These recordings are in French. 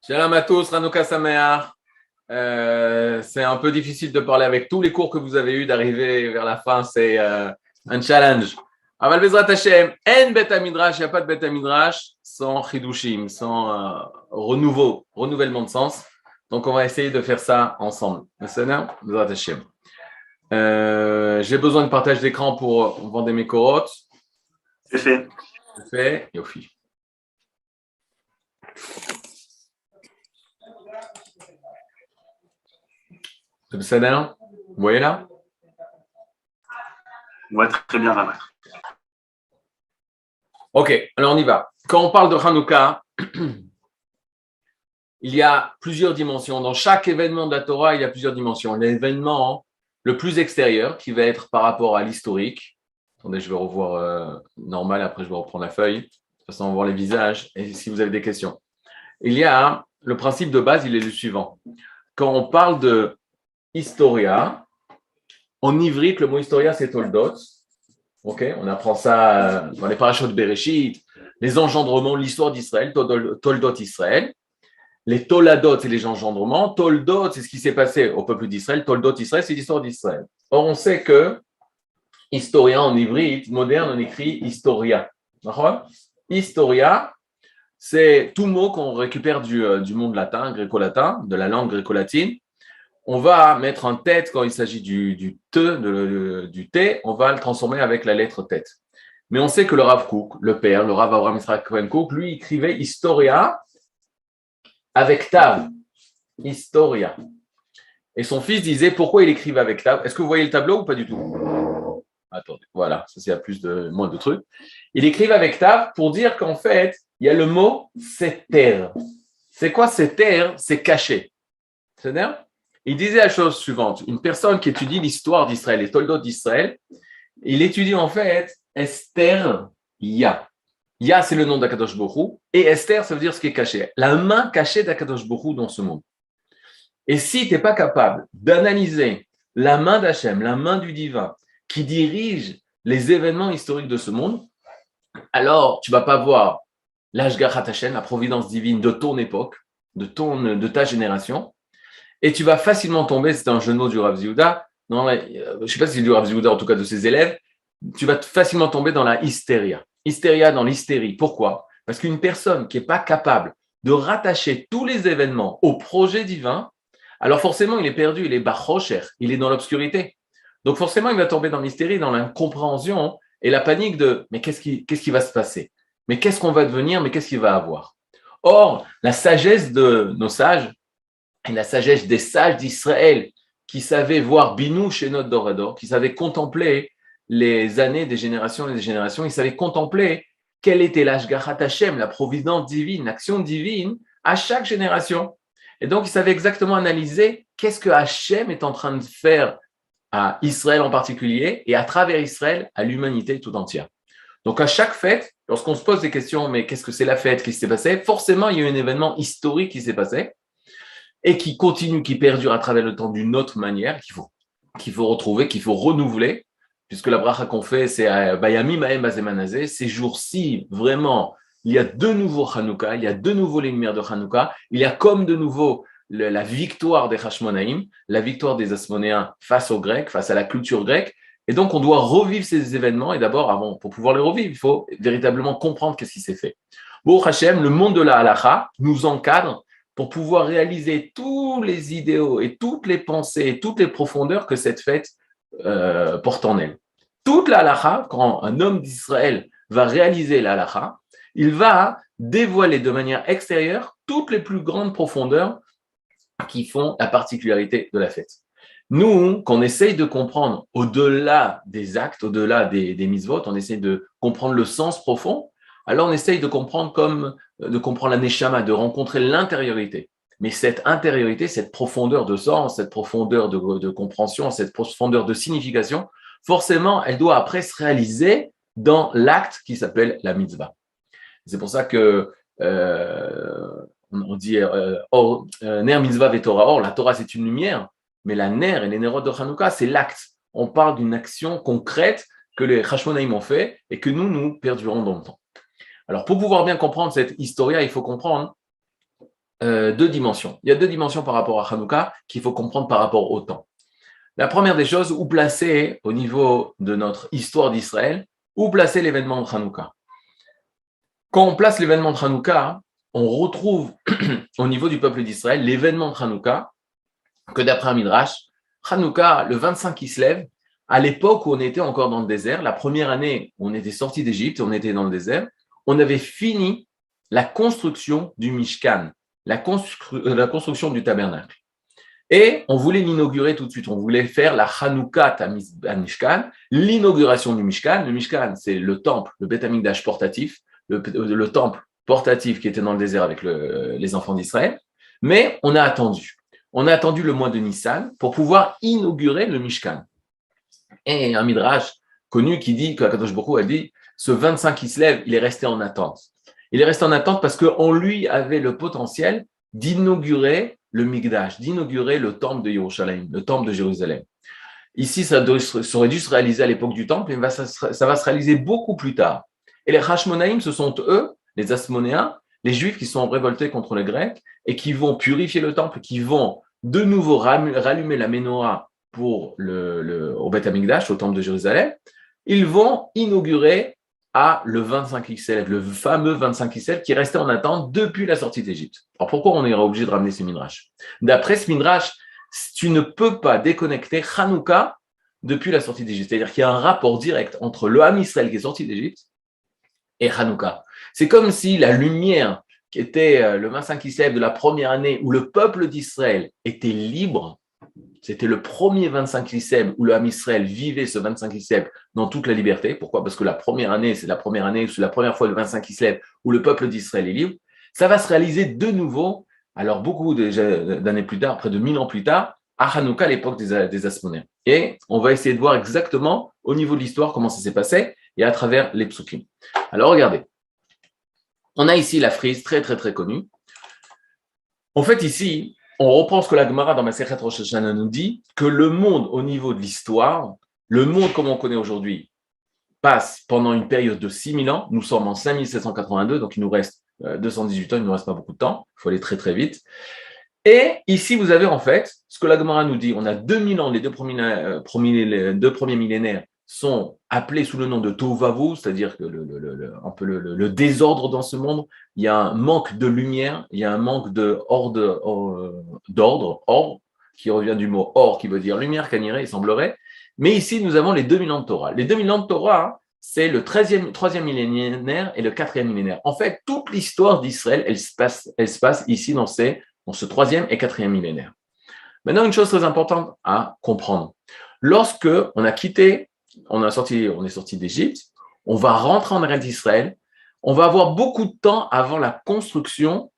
Shalom à tous, Hanouka Sameach. C'est un peu difficile de parler avec tous les cours que vous avez eus, d'arriver vers la fin, c'est un challenge. Aval Bezrat Hashem, en Bet Midrash, il n'y a pas de Bet Midrash sans Chidushim, sans renouvellement de sens. Donc on va essayer de faire ça ensemble. Bezrat Hashem. J'ai besoin de partage d'écran pour vendre mes corottes. C'est fait. C'est fait, Yofi. C'est bien. Vous voyez là? On va très bien, Ramat. Ok, alors on y va. Quand on parle de Hanouka, il y a plusieurs dimensions. Dans chaque événement de la Torah, il y a plusieurs dimensions. L'événement le plus extérieur, qui va être par rapport à l'historique. Attendez, je vais revoir normal, après je vais reprendre la feuille. De toute façon, on va voir les visages et si vous avez des questions. Il y a le principe de base, il est le suivant. Quand on parle de Historia, en ivrite, le mot Historia, c'est Toldot. Ok, on apprend ça dans les parachutes de Bereshit, les engendrements, l'histoire d'Israël, Toldot Israël. Les Toladot, c'est les engendrements. Toldot, c'est ce qui s'est passé au peuple d'Israël. Toldot Israël, c'est l'histoire d'Israël. Or, on sait que historien en ivrite moderne, on écrit Historia. Historia, c'est tout mot qu'on récupère du monde latin, gréco-latin, de la langue gréco-latine. On va mettre un tête quand il s'agit du T, on va le transformer avec la lettre tête. Mais on sait que le Rav Kook, le père, le Rav Avraham Yitzhak Cohen Kook, lui, il écrivait Historia avec Tav. Historia. Et son fils disait pourquoi il écrivait avec Tav. Est-ce que vous voyez le tableau ou pas du tout? Attendez, voilà, ça c'est à moins de trucs. Il écrivait avec Tav pour dire qu'en fait, il y a le mot seter. C'est quoi seter? C'est caché. C'est-à-dire, il disait la chose suivante. Une personne qui étudie l'histoire d'Israël, les Toldot d'Israël, il étudie en fait Esther Ya. Ya, c'est le nom d'Akadosh Baruch Hu, et Esther, ça veut dire ce qui est caché. La main cachée d'Akadosh Baruch Hu dans ce monde. Et si tu n'es pas capable d'analyser la main d'Hachem, la main du divin, qui dirige les événements historiques de ce monde, alors tu ne vas pas voir l'Ashgachat Hashem, la providence divine de ton époque, de ta génération, et tu vas facilement tomber, c'est un jeu de mots du Rav Ziyuda, je ne sais pas si c'est du Rav Ziyuda, en tout cas de ses élèves, tu vas facilement tomber dans la hystéria. Hystéria dans l'hystérie. Pourquoi? Parce qu'une personne qui n'est pas capable de rattacher tous les événements au projet divin, alors forcément, il est perdu, il est bachocher, il est dans l'obscurité. Donc forcément, il va tomber dans l'hystérie, dans l'incompréhension et la panique de « mais qu'est-ce qui va se passer? Mais qu'est-ce qu'on va devenir? Mais qu'est-ce qu'il va avoir ?» Or, la sagesse de nos sages et la sagesse des sages d'Israël qui savaient voir Binou chez notre Dorador, qui savaient contempler les années des générations et des générations, ils savaient contempler quel était l'Ashgachat Hashem, la providence divine, l'action divine à chaque génération. Et donc, ils savaient exactement analyser qu'est-ce que Hashem est en train de faire à Israël en particulier et à travers Israël à l'humanité tout entière. Donc, à chaque fête, lorsqu'on se pose des questions, mais qu'est-ce que c'est la fête, qu'est-ce qui s'est passé? Forcément, il y a eu un événement historique qui s'est passé et qui continue, qui perdure à travers le temps d'une autre manière, qu'il faut retrouver, qu'il faut renouveler, puisque la bracha qu'on fait, c'est Bayami Mahem Bazemanazé. Ces jours-ci, vraiment, il y a de nouveau Hanouka, il y a de nouveau les lumières de Hanouka, il y a comme de nouveau la victoire des Hashmonaïm, la victoire des Asmonéens face aux Grecs, face à la culture grecque. Et donc, on doit revivre ces événements. Et d'abord, avant, pour pouvoir les revivre, il faut véritablement comprendre qu'est-ce qui s'est fait. Baruch Hashem, le monde de la halacha nous encadre pour pouvoir réaliser tous les idéaux et toutes les pensées et toutes les profondeurs que cette fête porte en elle. Toute la halacha, quand un homme d'Israël va réaliser la halacha, il va dévoiler de manière extérieure toutes les plus grandes profondeurs qui font la particularité de la fête. Nous, qu'on essaye de comprendre au-delà des actes, au-delà des mitzvot, on essaye de comprendre le sens profond, alors on essaye de comprendre la neshama, de rencontrer l'intériorité. Mais cette intériorité, cette profondeur de sens, cette profondeur de compréhension, cette profondeur de signification, forcément, elle doit après se réaliser dans l'acte qui s'appelle la mitzvah. C'est pour ça que on dit ner mitzvah ve Torah. Or, la Torah, c'est une lumière, mais la ner et les nerot de Hanouka, c'est l'acte. On parle d'une action concrète que les Hashmonaïm ont fait et que nous perdurons dans le temps. Alors, pour pouvoir bien comprendre cette historia, il faut comprendre deux dimensions. Il y a deux dimensions par rapport à Hanouka qu'il faut comprendre par rapport au temps. La première des choses, où placer au niveau de notre histoire d'Israël, où placer l'événement de Hanouka. Quand on place l'événement de Hanouka, on retrouve au niveau du peuple d'Israël l'événement de Hanouka, que d'après un Midrash, Hanouka, le 25 qui se lève, à l'époque où on était encore dans le désert, la première année où on était sorti d'Égypte, on était dans le désert, on avait fini la construction du Mishkan, la construction du tabernacle. Et on voulait l'inaugurer tout de suite. On voulait faire la Hanouka à Mishkan, l'inauguration du Mishkan. Le Mishkan, c'est le temple, le Beth Amikdash portatif, le temple portatif qui était dans le désert avec les enfants d'Israël. Mais on a attendu. On a attendu le mois de Nissan pour pouvoir inaugurer le Mishkan. Et un midrash connu qui dit, que Akadosh Baruch Hu a dit, ce 25 qui se lève, il est resté en attente. Il est resté en attente parce qu'on lui avait le potentiel d'inaugurer le Mikdash, d'inaugurer le temple de Yerushalayim, le temple de Jérusalem. Ici, ça aurait dû se réaliser à l'époque du temple, mais ça va se réaliser beaucoup plus tard. Et les Hashmonaïm, ce sont eux, les Asmonéens, les Juifs qui sont révoltés contre les Grecs et qui vont purifier le temple, qui vont de nouveau rallumer la menorah pour au Beth Amikdash, au temple de Jérusalem. Ils vont inaugurer le 25 qui s'élève, le fameux 25 qui s'élève qui est resté en attente depuis la sortie d'Égypte. Alors pourquoi on est obligé de ramener ce midrash? D'après ce midrash, tu ne peux pas déconnecter Hanouka depuis la sortie d'Égypte. C'est-à-dire qu'il y a un rapport direct entre le Ham Israël qui est sorti d'Égypte et Hanouka. C'est comme si la lumière qui était le 25 qui s'élève de la première année où le peuple d'Israël était libre. C'était le premier 25 Kislev où le Ham Israël vivait ce 25 Kislev dans toute la liberté. Pourquoi? Parce que la première année, c'est la première année, c'est la première fois le 25 Kislev où le peuple d'Israël est libre. Ça va se réaliser de nouveau, alors beaucoup d'années plus tard, près de 1000 ans plus tard, à Hanouka, à l'époque des Asmonéens. Et on va essayer de voir exactement au niveau de l'histoire comment ça s'est passé et à travers les psukim. Alors regardez, on a ici la frise très très très connue. En fait ici, on reprend ce que la Gemara dans Masechet Rosh Hashanah nous dit, que le monde au niveau de l'histoire, le monde comme on connaît aujourd'hui, passe pendant une période de 6000 ans. Nous sommes en 5782, donc il nous reste 218 ans, il ne nous reste pas beaucoup de temps, il faut aller très très vite. Et ici, vous avez en fait ce que la Gemara nous dit, on a 2000 ans, les deux premiers millénaires sont appelés sous le nom de Tohuvavu, c'est-à-dire que un peu le désordre dans ce monde. Il y a un manque de lumière, il y a un manque d'ordre, or, qui revient du mot or, qui veut dire lumière, caniré, il semblerait. Mais ici, nous avons les 2000 ans de Torah. Les 2000 ans de Torah, c'est le 3e millénaire et le 4e millénaire. En fait, toute l'histoire d'Israël, elle se passe ici dans ce 3e et 4e millénaire. Maintenant, une chose très importante à comprendre. Lorsque on est sorti d'Égypte, on va rentrer en Eretz Israël, on va avoir beaucoup de temps avant la construction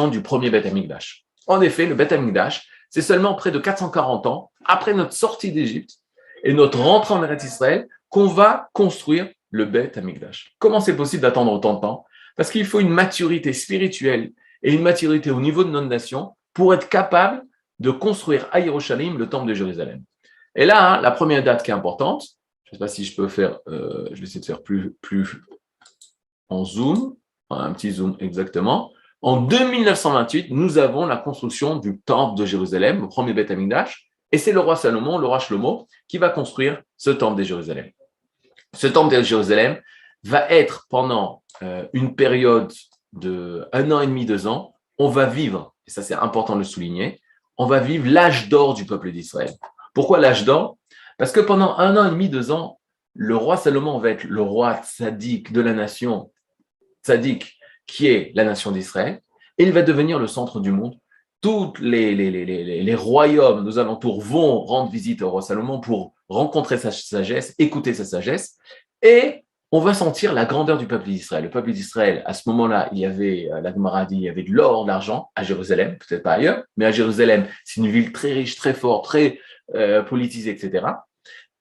du premier Beth Amikdash. En effet, le Beth Amikdash, c'est seulement près de 440 ans après notre sortie d'Égypte et notre rentrée en Eretz Israël qu'on va construire le Beth Amikdash. Comment c'est possible d'attendre autant de temps? Parce qu'il faut une maturité spirituelle et une maturité au niveau de notre nation pour être capable de construire à Yerushalayim le temple de Jérusalem. Et là, la première date qui est importante, je ne sais pas si je peux faire, je vais essayer de faire plus en zoom, un petit zoom exactement. En 2928, nous avons la construction du temple de Jérusalem, le premier Beth Amikdash, et c'est le roi Salomon, le roi Shlomo, qui va construire ce temple de Jérusalem. Ce temple de Jérusalem va être pendant une période de 1 an et demi, 2 ans, on va vivre, et ça c'est important de le souligner, on va vivre l'âge d'or du peuple d'Israël. Pourquoi l'âge d'or? Parce que pendant 1 an et demi, 2 ans, le roi Salomon va être le roi tzaddik de la nation, tzaddik qui est la nation d'Israël, et il va devenir le centre du monde. Tous les royaumes nos alentours vont rendre visite au roi Salomon pour rencontrer sa sagesse, écouter sa sagesse, et on va sentir la grandeur du peuple d'Israël. Le peuple d'Israël, à ce moment-là, il y avait, la Gemara dit, il y avait de l'or, de l'argent à Jérusalem, peut-être pas ailleurs, mais à Jérusalem, c'est une ville très riche, très forte, très politisée, etc.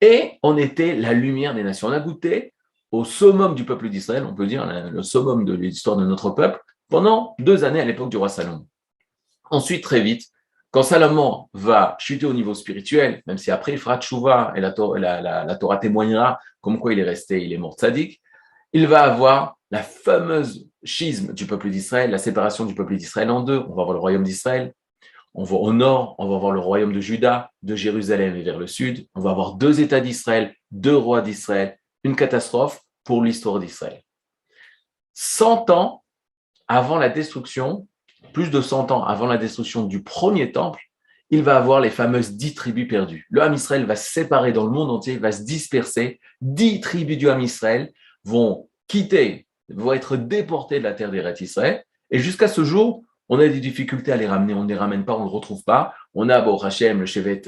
Et on était la lumière des nations. On a goûté au summum du peuple d'Israël, on peut dire, le summum de l'histoire de notre peuple, pendant 2 années à l'époque du roi Salomon. Ensuite, très vite, quand Salomon va chuter au niveau spirituel, même si après il fera tchouva et la Torah témoignera comme quoi il est mort tzaddik, il va avoir la fameuse schisme du peuple d'Israël, la séparation du peuple d'Israël en deux. On va voir le royaume d'Israël. On va au nord, on va voir le royaume de Juda, de Jérusalem et vers le sud. On va avoir deux États d'Israël, deux rois d'Israël. Une catastrophe pour l'histoire d'Israël. 100 ans avant la destruction, plus de 100 ans avant la destruction du premier temple, il va avoir les fameuses 10 tribus perdues. Le Ham Israël va se séparer dans le monde entier, va se disperser. 10 tribus du Ham Israël vont quitter, vont être déportées de la terre d'Eretz Israël. Et jusqu'à ce jour, on a des difficultés à les ramener. On ne les ramène pas, on ne le retrouve pas. On a, bon, Hachem, le Shevet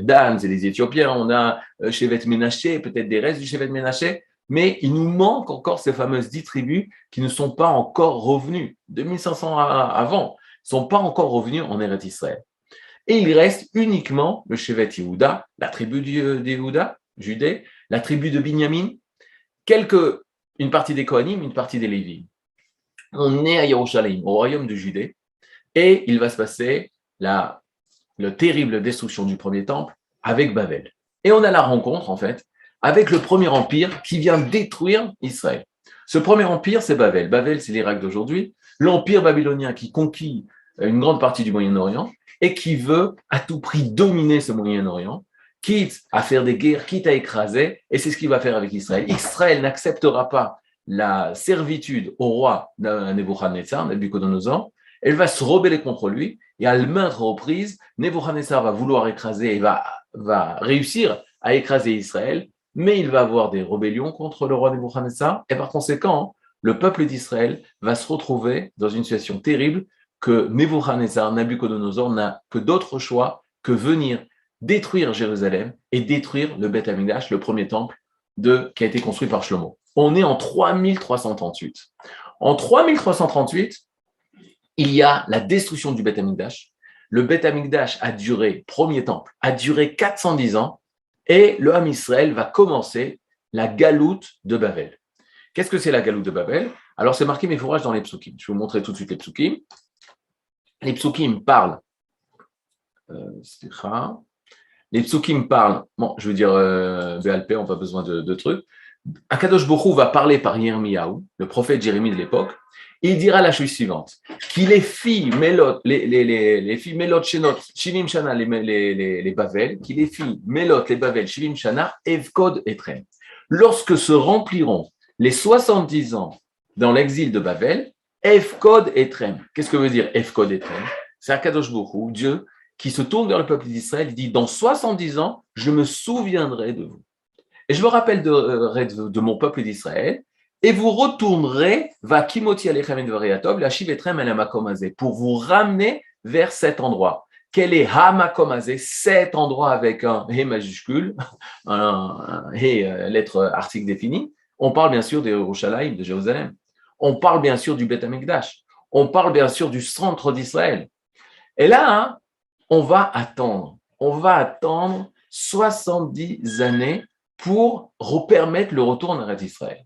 Dan, c'est les Éthiopiens. On a Shevet Menaché, peut-être des restes du Shevet Menaché. Mais il nous manque encore ces fameuses 10 tribus qui ne sont pas encore revenues. 2500 avant, ne sont pas encore revenus en Eretz Israël. Et il reste uniquement le Shevet Yehuda, la tribu de Yehuda, Judée, la tribu de Binyamin, une partie des Kohanim, une partie des Lévites. On est à Yerushalayim, au royaume de Judée, et il va se passer la terrible destruction du premier temple avec Babel. Et on a la rencontre, en fait, avec le premier empire qui vient détruire Israël. Ce premier empire, c'est Babel. Babel, c'est l'Irak d'aujourd'hui, l'empire babylonien qui conquit une grande partie du Moyen-Orient et qui veut à tout prix dominer ce Moyen-Orient, quitte à faire des guerres, quitte à écraser, et c'est ce qu'il va faire avec Israël. Israël n'acceptera pas la servitude au roi Nebuchadnezzar, Nabucodonosor, elle va se rebeller contre lui, et à maintes reprises, Nebuchadnezzar va vouloir écraser et va réussir à écraser Israël, mais il va avoir des rébellions contre le roi Nebuchadnezzar, et par conséquent, le peuple d'Israël va se retrouver dans une situation terrible que Nebuchadnezzar, Nabucodonosor n'a que d'autres choix que venir détruire Jérusalem et détruire le Beth Amikdash, le premier temple qui a été construit par Shlomo. On est en 3338. En 3338, il y a la destruction du Beth Amikdash. Le Beth Amikdash a duré, premier temple, a duré 410 ans, et le Ham Israël va commencer la galoute de Babel. Qu'est-ce que c'est la galoute de Babel? Alors, c'est marqué mes fourrages dans les psukim. Je vais vous montrer tout de suite les psukim. Les psukim parlent. Les psukim parlent. Bon, je veux dire, BLP, on n'a pas besoin de trucs. Akadosh Borou va parler par Yirmiyahu, le prophète Jérémie de l'époque. Il dira la chose suivante, qu'il les filles Mélot, les filles Mélot Shenot, Shivim Shana, les Bavel, qu'il les filles Mélot, les Bavel, Shivim Shana, Evkod et Trem. Lorsque se rempliront les 70 ans dans l'exil de Babel, Evkod et Trem. Qu'est-ce que veut dire Evkod et Trem? C'est Akadosh Borou, Dieu, qui se tourne vers le peuple d'Israël, il dit, dans 70 ans, je me souviendrai de vous. Et je me rappelle de mon peuple d'Israël, et vous retournerez, pour vous ramener vers cet endroit. Quel est Hamakomazé? Cet endroit avec un He majuscule, un He, lettre article définie. On parle bien sûr de Yerushalayim, de Jérusalem. On parle bien sûr du Beth Amikdash. On parle bien sûr du centre d'Israël. Et là, on va attendre 70 années pour permettre le retour en Eretz Israël.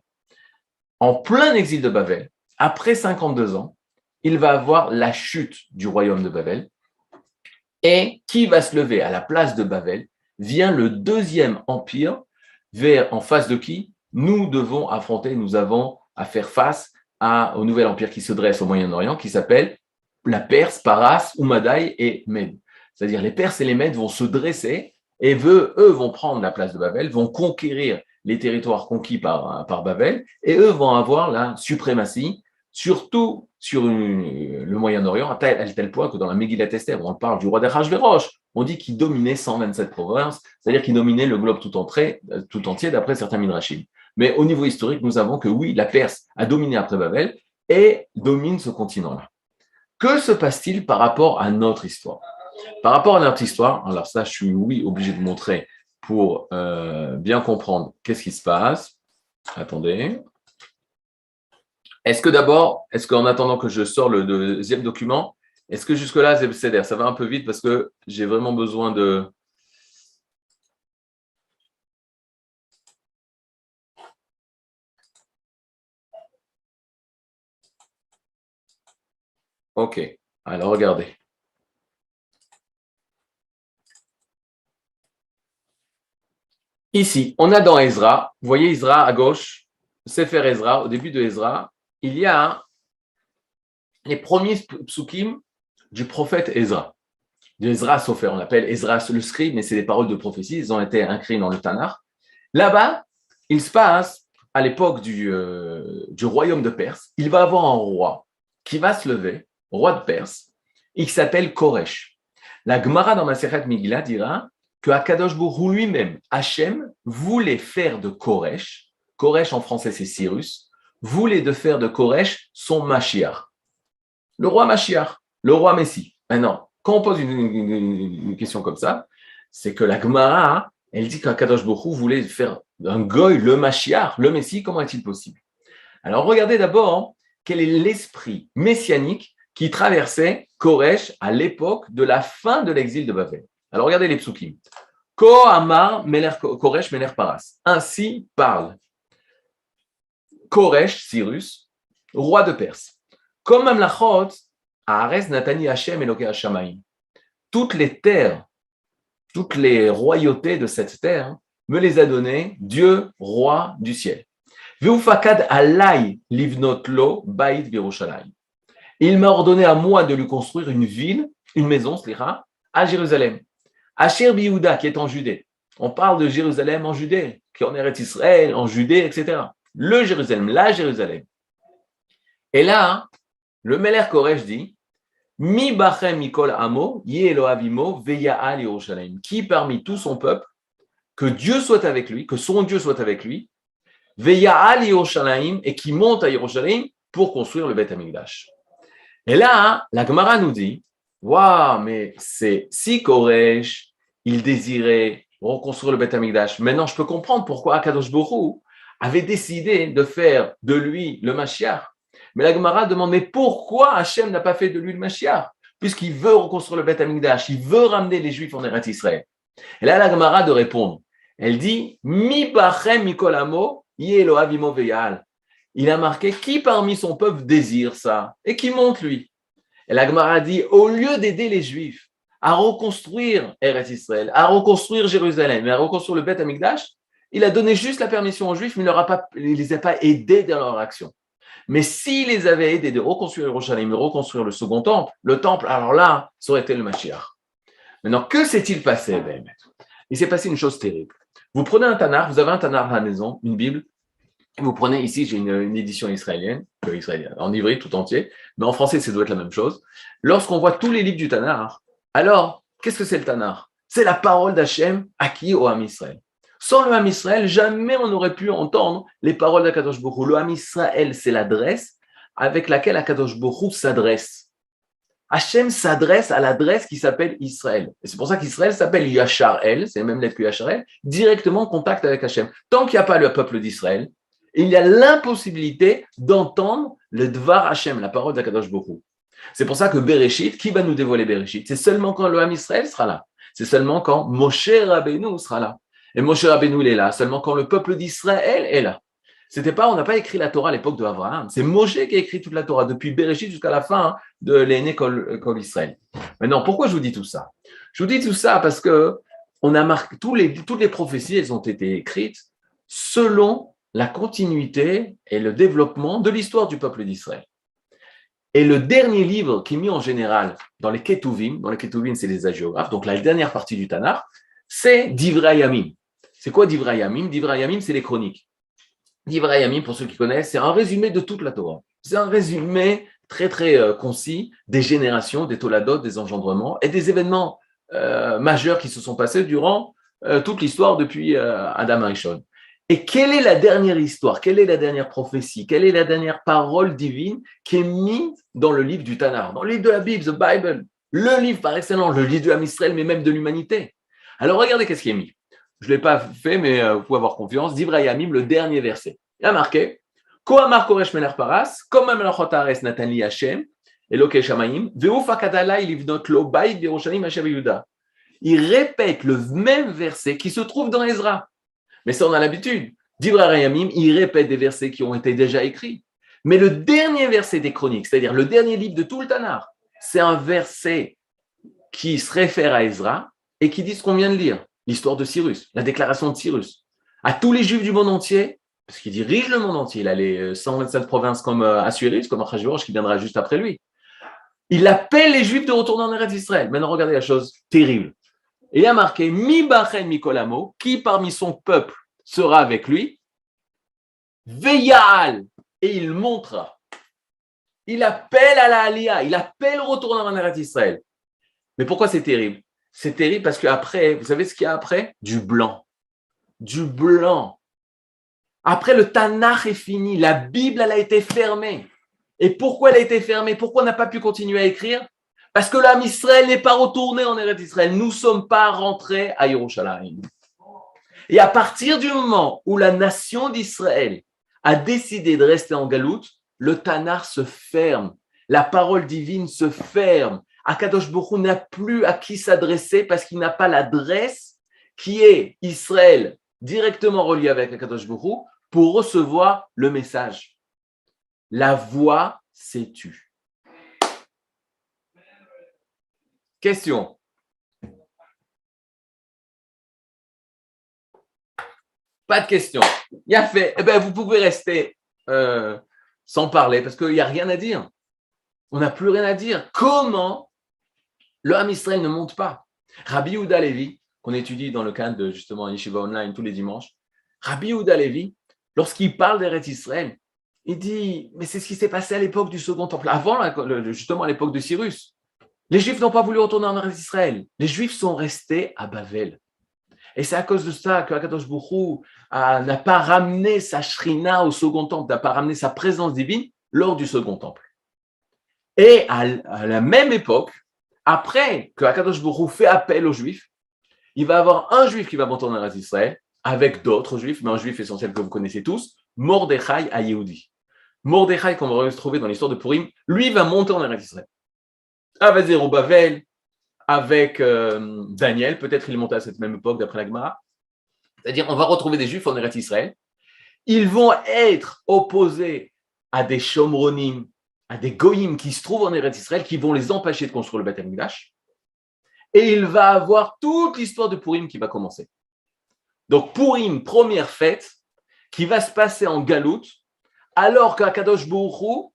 En plein exil de Babel, après 52 ans, il va avoir la chute du royaume de Babel. Et qui va se lever à la place de Babel? Vient le deuxième empire, en face de qui nous devons affronter, nous avons à faire face au nouvel empire qui se dresse au Moyen-Orient, qui s'appelle la Perse, Paras, Umadai et Mède. C'est-à-dire les Perses et les Mèdes vont se dresser et eux vont prendre la place de Babel, vont conquérir les territoires conquis par Babel, et eux vont avoir la suprématie, surtout sur le Moyen-Orient, à tel point que dans la Megillat Esther, où on parle du roi d'Achashvérosh, on dit qu'il dominait 127 provinces, c'est-à-dire qu'il dominait le globe tout entier d'après certains midrashim. Mais au niveau historique, nous savons que oui, la Perse a dominé après Babel et domine ce continent-là. Que se passe-t-il par rapport à notre histoire? Par rapport à notre histoire, alors ça, je suis, oui, obligé de montrer pour bien comprendre qu'est-ce qui se passe. Attendez. Est-ce qu'en attendant que je sors le deuxième document, est-ce que jusque-là, Zebseder, ça va un peu vite parce que j'ai vraiment besoin de... Ok, alors regardez. Ici, on a dans Ezra, vous voyez Ezra à gauche, Sefer Ezra, au début de Ezra, il y a les premiers psukim du prophète Ezra. Ezra Sofer, on l'appelle Ezra le scribe, mais c'est des paroles de prophétie, ils ont été inscrits dans le Tanakh. Là-bas, il se passe, à l'époque du royaume de Perse, il va avoir un roi qui va se lever, roi de Perse, il s'appelle Koresh. La Gemara dans Masechet Megillah dira que Akadosh Baruch Hu lui-même, Hachem, voulait faire de Koresh, Koresh en français c'est Cyrus, voulait de faire de Koresh son Mashiach. Le roi Mashiach, le roi Messie. Maintenant, quand on pose une question comme ça, c'est que la Gemara, elle dit qu'Akadosh Baruch Hu voulait faire d'un goy le Mashiach, le Messie, comment est-il possible? Alors regardez d'abord quel est l'esprit messianique qui traversait Koresh à l'époque de la fin de l'exil de Babel. Alors regardez les psukim. Ko Amar Koresh Meler Paras. Ainsi parle Koresh, Cyrus, roi de Perse. Comme Mamlachot, Haaretz Natani Hashem Eloke Hashamayim. Toutes les terres, toutes les royautés de cette terre me les a données Dieu, roi du ciel. Veufakad alay livnot lo bait birushalayim. Il m'a ordonné à moi de lui construire une ville, une maison, à Jérusalem. Asher Biyouda, qui est en Judée. On parle de Jérusalem en Judée, qui est en Eretz Israël, en Judée, etc. Le Jérusalem, la Jérusalem. Et là, le Meler Koresh dit Mi bachem mikol amo, ye Elohavimo, veya'al Yerushalayim. Qui parmi tout son peuple, que Dieu soit avec lui, que son Dieu soit avec lui, veya'al Yerushalayim, et qui monte à Yerushalayim pour construire le Beth Amikdash. Et là, la Gemara nous dit waouh, mais c'est si Koresh, il désirait reconstruire le Beth Amikdash. Maintenant, je peux comprendre pourquoi Akadosh Baruch Hu avait décidé de faire de lui le Mashiach. Mais la Gemara demande, mais pourquoi Hachem n'a pas fait de lui le Mashiach? Puisqu'il veut reconstruire le Beth Amikdash, il veut ramener les Juifs en Eretz Israël. Et là, la Gemara de répondre, elle dit, Mi bachem mikol amo, ye Elohavimo veya'al. Il a marqué, qui parmi son peuple désire ça? Et qui monte lui? Et la Gemara dit, au lieu d'aider les Juifs à reconstruire Eretz Israël, à reconstruire Jérusalem, et à reconstruire le Beth Amikdash, il a donné juste la permission aux Juifs, mais il ne les a pas aidés dans leur action. Mais s'il les avait aidés de reconstruire Yerushalayim, de reconstruire le second temple, alors là, ça aurait été le Mashiach. Maintenant, que s'est-il passé? Il s'est passé une chose terrible. Vous prenez un Tanakh, vous avez un Tanakh à la maison, une Bible, et vous prenez ici, j'ai une édition israélienne, en hybride tout entier, mais en français, ça doit être la même chose. Lorsqu'on voit tous les livres du Tanakh, alors, qu'est-ce que c'est le Tanakh? C'est la parole d'Hachem acquis au Ham Israël. Sans le Ham Israël, jamais on n'aurait pu entendre les paroles d'Akadosh Baruch Hu. Le Ham Israël, c'est l'adresse avec laquelle Akadosh Baruch Hu s'adresse. Hachem s'adresse à l'adresse qui s'appelle Israël. Et c'est pour ça qu'Israël s'appelle Yachar-El, c'est la même lettre que Yachar-El, directement en contact avec Hachem. Tant qu'il n'y a pas le peuple d'Israël, il y a l'impossibilité d'entendre le Dvar Hachem, la parole d'Akadosh Baruch Hu. C'est pour ça que Bereshit, qui va nous dévoiler Bereshit? C'est seulement quand le Ham Israël sera là. C'est seulement quand Moshe Rabbeinu sera là. Et Moshe Rabbeinu, il est là, seulement quand le peuple d'Israël est là. On n'a pas écrit la Torah à l'époque de Abraham. C'est Moshe qui a écrit toute la Torah, depuis Bereshit jusqu'à la fin de l'aîné Kol Israël. Maintenant, pourquoi je vous dis tout ça? Je vous dis tout ça parce que on a marqué, toutes les prophéties, elles ont été écrites selon la continuité et le développement de l'histoire du peuple d'Israël. Et le dernier livre qui est mis en général dans les Ketuvim, c'est les hagiographes, donc la dernière partie du Tanakh, c'est Divrei Yamim. C'est quoi Divrei Yamim? Divrei Yamim, c'est les chroniques. Divrei Yamim, pour ceux qui connaissent, c'est un résumé de toute la Torah. C'est un résumé très très concis des générations, des toladot, des engendrements et des événements majeurs qui se sont passés durant toute l'histoire depuis Adam Arishon. Et quelle est la dernière histoire? Quelle est la dernière prophétie? Quelle est la dernière parole divine qui est mise dans le livre du Tanakh, dans le livre de la Bible, the Bible, le livre par excellence, le livre de Ham Israël, mais même de l'humanité? Alors regardez qu'est-ce qui est mis. Je ne l'ai pas fait, mais vous pouvez avoir confiance. Divrei Yamim, le dernier verset. Il y a marqué Kohamar Koresh Meler Paras, Kom Melachot Haaretz Natan li Hashem, Elokei Shamayim, Veufakad alay livnot lo bait birushalayim Asher Biyuda. Il répète le même verset qui se trouve dans Ezra. Mais ça, on a l'habitude. Divrei Yamim, il répète des versets qui ont été déjà écrits. Mais le dernier verset des Chroniques, c'est-à-dire le dernier livre de tout le Tanakh, c'est un verset qui se réfère à Ezra et qui dit ce qu'on vient de lire, l'histoire de Cyrus, la déclaration de Cyrus. À tous les Juifs du monde entier, parce qu'il dirige le monde entier. Il a les 127 provinces comme Assuérus, comme Achashverosh qui viendra juste après lui. Il appelle les Juifs de retourner en Eretz Israël. Maintenant, regardez la chose terrible. Il a marqué Mi Bachen Mikolamo, qui parmi son peuple sera avec lui, Veyal, et il montrera. Il appelle à la Aliyah, il appelle retourner en Eretz Israël. Mais pourquoi c'est terrible? C'est terrible parce qu'après, vous savez ce qu'il y a après? Du blanc. Du blanc. Après, le Tanakh est fini. La Bible, elle a été fermée. Et pourquoi elle a été fermée? Pourquoi on n'a pas pu continuer à écrire? Parce que l'âme Israël n'est pas retourné en Eretz Israël. Nous ne sommes pas rentrés à Yerushalayim. Et à partir du moment où la nation d'Israël a décidé de rester en Galoute, le Tanakh se ferme. La parole divine se ferme. Akadosh Baruch Hu n'a plus à qui s'adresser parce qu'il n'a pas l'adresse qui est Israël directement relié avec Akadosh Baruch Hu pour recevoir le message. La voix s'est tue. Question. Pas de question. Il a fait. Eh bien, vous pouvez rester sans parler parce qu'il n'y a rien à dire. On n'a plus rien à dire. Comment le Ham Israël ne monte pas? Rabbi Yehuda Levi, qu'on étudie dans le cadre de justement Yeshiva Online tous les dimanches, Rabbi Yehuda Levi, lorsqu'il parle d'Eretz Israël, il dit, mais c'est ce qui s'est passé à l'époque du Second Temple, avant justement à l'époque de Cyrus. Les Juifs n'ont pas voulu retourner en Eretz Israël. Les Juifs sont restés à Bavel. Et c'est à cause de ça que Akadosh Baruch Hu n'a pas ramené sa shrina au Second Temple, n'a pas ramené sa présence divine lors du Second Temple. Et à la même époque, après que Akadosh Baruch Hu fait appel aux Juifs, il va y avoir un Juif qui va monter en Eretz Israël avec d'autres Juifs, mais un Juif essentiel que vous connaissez tous, Mordechai à Yehudi. Mordechai, qu'on va retrouver dans l'histoire de Purim, lui va monter en Eretz Israël. Avec Zerubbabel, avec Daniel, peut-être il est monté à cette même époque d'après la Gemara. C'est-à-dire, on va retrouver des Juifs en Eretz Israël. Ils vont être opposés à des Shomronim, à des Goyim qui se trouvent en Eretz Israël, qui vont les empêcher de construire le Beth Amikdash. Et il va avoir toute l'histoire de Purim qui va commencer. Donc Purim, première fête, qui va se passer en Galoute, alors qu'Akadosh Baruch Hu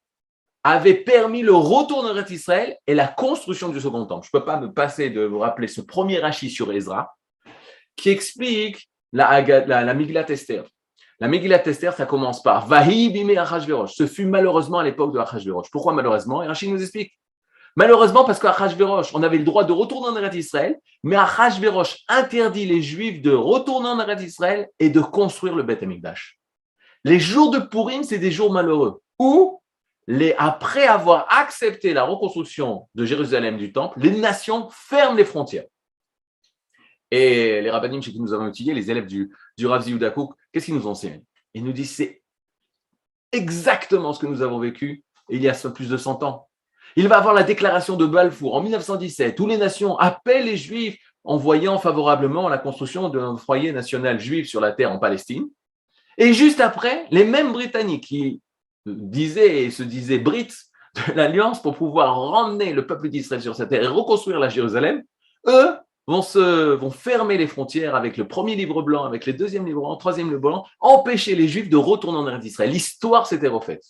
avait permis le retour en Eretz Israël et la construction du Second Temple. Je ne peux pas me passer de vous rappeler ce premier Rashi sur Ezra, qui explique la Miglat Esther. La Miglat Esther, ça commence par Vahi bimei Achashverosh. Ce fut malheureusement à l'époque de Achashverosh. Pourquoi malheureusement? Et Rashi nous explique. Malheureusement, parce qu'Achashverosh, on avait le droit de retourner en Eretz Israël, mais Achashverosh interdit les Juifs de retourner en Eretz Israël et de construire le Beth Amikdash. Les jours de Purim, c'est des jours malheureux, où, après avoir accepté la reconstruction de Jérusalem du Temple, les nations ferment les frontières. Et les rabbinim chez qui nous avons étudié, les élèves du Rav Yehuda Kook, qu'est-ce qu'ils nous enseignent? Ils nous disent c'est exactement ce que nous avons vécu il y a plus de 100 ans. Il va avoir la déclaration de Balfour en 1917, où les nations appellent les Juifs en voyant favorablement la construction d'un foyer national juif sur la terre en Palestine. Et juste après, les mêmes Britanniques qui se disaient Brits de l'Alliance pour pouvoir ramener le peuple d'Israël sur sa terre et reconstruire la Jérusalem, eux vont fermer les frontières avec le premier livre blanc, avec le deuxième livre blanc, le troisième livre blanc, empêcher les Juifs de retourner en Eretz Israël. L'histoire s'était refaite.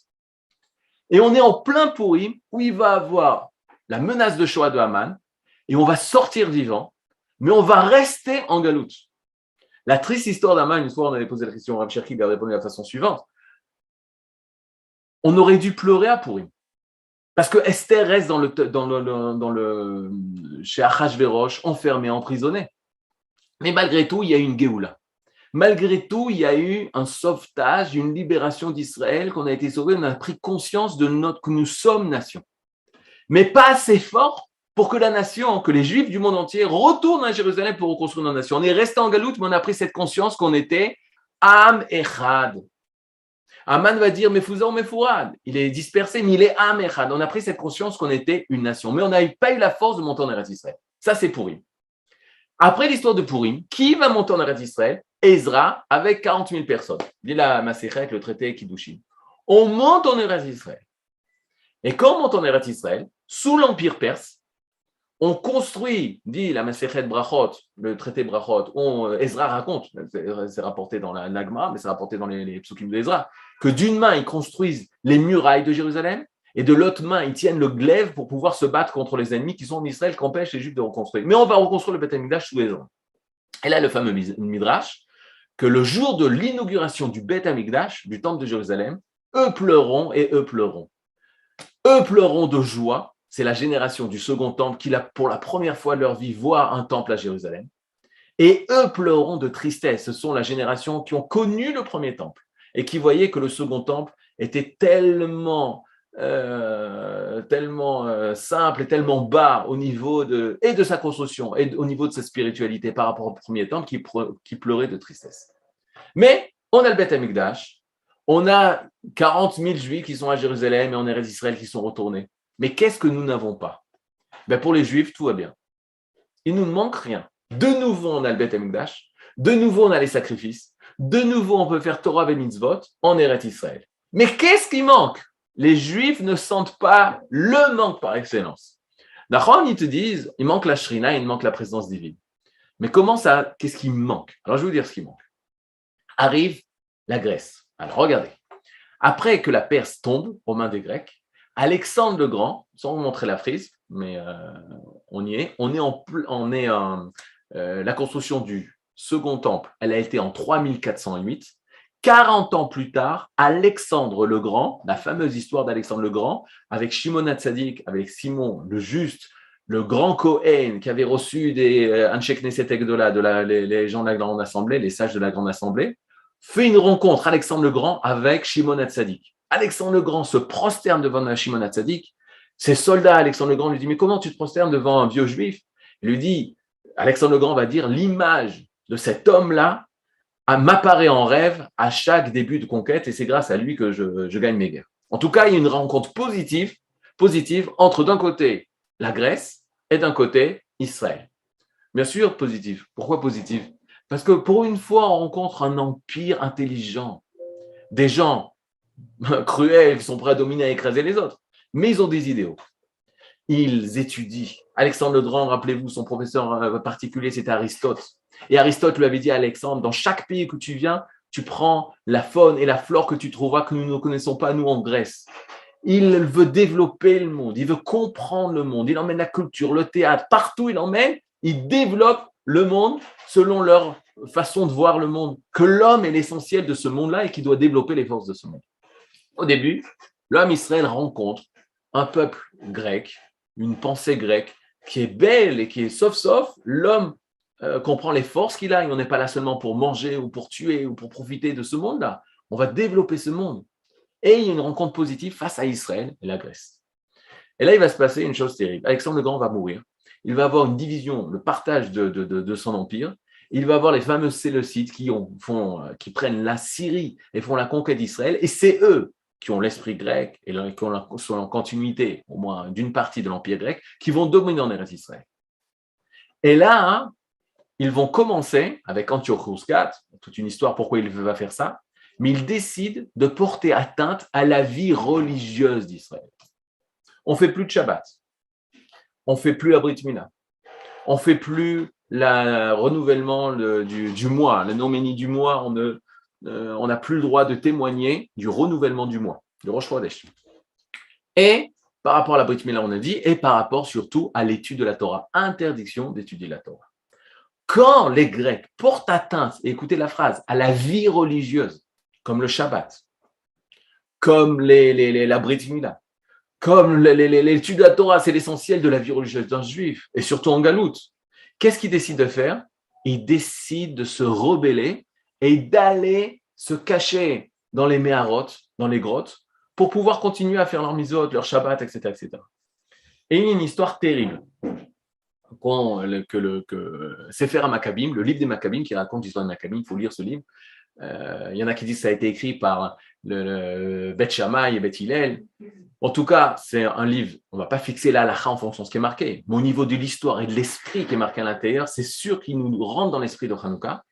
Et on est en plein Purim où il va avoir la menace de Shoah de Haman et on va sortir vivant, mais on va rester en Galoute. La triste histoire d'Haman, une fois on avait posé la question, Rav Cherki lui a répondu de la façon suivante. On aurait dû pleurer à Purim. Parce que Esther reste chez Achashverosh, enfermée, emprisonnée. Mais malgré tout, il y a eu une Géoula. Malgré tout, il y a eu un sauvetage, une libération d'Israël, qu'on a été sauvé, on a pris conscience que nous sommes nation. Mais pas assez fort pour que la nation, que les Juifs du monde entier retournent à Jérusalem pour reconstruire notre nation. On est resté en Galoute, mais on a pris cette conscience qu'on était Am Echad. Aman va dire Mefouza ou Mefourad. Il est dispersé, mais il est Am Echad. On a pris cette conscience qu'on était une nation. Mais on n'a pas eu la force de monter en Eretz Israël. Ça, c'est Purim. Après l'histoire de Purim, qui va monter en Eretz Israël? Ezra, avec 40 000 personnes. Dit la Maséchet, le traité Kiddushin. On monte en Eretz Israël. Et quand on monte en Eretz Israël, sous l'Empire perse, On construit, dit la Masechet Brachot, le traité Brachot, Ezra raconte, c'est rapporté dans la Nagma, mais c'est rapporté dans les psukim de Ezra, que d'une main, ils construisent les murailles de Jérusalem, et de l'autre main, ils tiennent le glaive pour pouvoir se battre contre les ennemis qui sont en Israël, qui empêchent les Juifs de reconstruire. Mais on va reconstruire le Beth Amikdash sous Ezra. Et là, le fameux Midrash, que le jour de l'inauguration du Beth Amikdash, du temple de Jérusalem, eux pleureront et eux pleureront. Eux pleureront de joie. C'est la génération du second temple qui, pour la première fois de leur vie, voit un temple à Jérusalem. Et eux pleureront de tristesse. Ce sont la génération qui ont connu le premier temple et qui voyaient que le second temple était tellement simple et tellement bas au niveau de sa construction et au niveau de sa spiritualité par rapport au premier temple qui pleurait de tristesse. Mais on a le Beth Amikdash, on a 40 000 Juifs qui sont à Jérusalem et en Eretz Israël qui sont retournés. Mais qu'est-ce que nous n'avons pas? Pour les Juifs, tout va bien. Il ne nous manque rien. De nouveau, on a le Beth Amikdash. De nouveau, on a les sacrifices. De nouveau, on peut faire Torah et Mitzvot en Eretz Israël. Mais qu'est-ce qui manque? Les Juifs ne sentent pas le manque par excellence. D'accord, ils te disent, il manque la Shrina, il manque la présence divine. Mais comment ça? Qu'est-ce qui manque? Alors, je vais vous dire ce qui manque. Arrive la Grèce. Alors, regardez. Après que la Perse tombe aux mains des Grecs, Alexandre le Grand, sans vous montrer la frise, mais on y est. La construction du second temple, elle a été en 3408. 40 ans plus tard, Alexandre le Grand, la fameuse histoire d'Alexandre le Grand, avec Shimon HaTzadik, avec Simon le Juste, le grand Kohen qui avait reçu des Anshe Knesset Egdola, les gens de la Grande Assemblée, les sages de la Grande Assemblée, fait une rencontre, Alexandre le Grand, avec Shimon HaTzadik. Alexandre le Grand se prosterne devant Shimon HaTzadik. Ses soldats, Alexandre le Grand, lui dit, mais comment tu te prosternes devant un vieux juif? Il lui dit, Alexandre le Grand va dire, l'image de cet homme-là m'apparaît en rêve à chaque début de conquête et c'est grâce à lui que je gagne mes guerres. En tout cas, il y a une rencontre positive entre d'un côté la Grèce et d'un côté Israël. Bien sûr, positive. Pourquoi positive? Parce que pour une fois, on rencontre un empire intelligent, des gens cruels qui sont prêts à dominer, à écraser les autres, mais ils ont des idéaux. Ils étudient. Alexandre le Grand, rappelez-vous, son professeur particulier, c'était Aristote. Et Aristote lui avait dit à Alexandre, dans chaque pays que tu viens, tu prends la faune et la flore que tu trouveras que nous ne connaissons pas, nous, en Grèce. Il veut développer le monde, il veut comprendre le monde, il emmène la culture, le théâtre, partout il emmène, il développe le monde selon leur façon de voir le monde, que l'homme est l'essentiel de ce monde-là et qu'il doit développer les forces de ce monde. Au début, l'homme Israël rencontre un peuple grec, une pensée grecque qui est belle et qui est sauf, l'homme comprend les forces qu'il a, et on n'est pas là seulement pour manger ou pour tuer ou pour profiter de ce monde-là, on va développer ce monde. Et il y a une rencontre positive face à Israël et la Grèce. Et là, il va se passer une chose terrible. Alexandre le Grand va mourir. Il va avoir une division, le partage de son empire. Il va avoir les fameux Séleucides qui prennent la Syrie et font la conquête d'Israël. Et c'est eux qui ont l'esprit grec et qui sont en continuité, au moins d'une partie de l'empire grec, qui vont dominer en Eretz Israël. Et là, ils vont commencer, avec Antiochos IV, toute une histoire pourquoi il va faire ça, mais il décide de porter atteinte à la vie religieuse d'Israël. On ne fait plus de Shabbat, on ne fait plus la Brit Mila, on ne fait plus le renouvellement du mois, le noménie du mois, on n'a plus le droit de témoigner du renouvellement du mois, du Rosh Chodesh. Et par rapport à la Brit Mila, on a dit, et par rapport surtout à l'étude de la Torah, interdiction d'étudier la Torah. Quand les Grecs portent atteinte, et écoutez la phrase, à la vie religieuse, comme le Shabbat, comme la Brit Mila, comme l'étude de la Torah, c'est l'essentiel de la vie religieuse d'un juif, et surtout en Galoute. Qu'est-ce qu'ils décident de faire? Ils décident de se rebeller et d'aller se cacher dans les méharot, dans les grottes, pour pouvoir continuer à faire leur misot, leur Shabbat, etc., etc. Et il y a une histoire terrible. Que Sefer Maccabim, le livre des Maccabim qui raconte l'histoire des Maccabim, il faut lire ce livre. Il y en a qui disent que ça a été écrit par le Beth Shammai et Beth Hillel. En tout cas, c'est un livre, on ne va pas fixer la halakha en fonction de ce qui est marqué, mais au niveau de l'histoire et de l'esprit qui est marqué à l'intérieur, c'est sûr qu'il nous rentre dans l'esprit de Hanouka.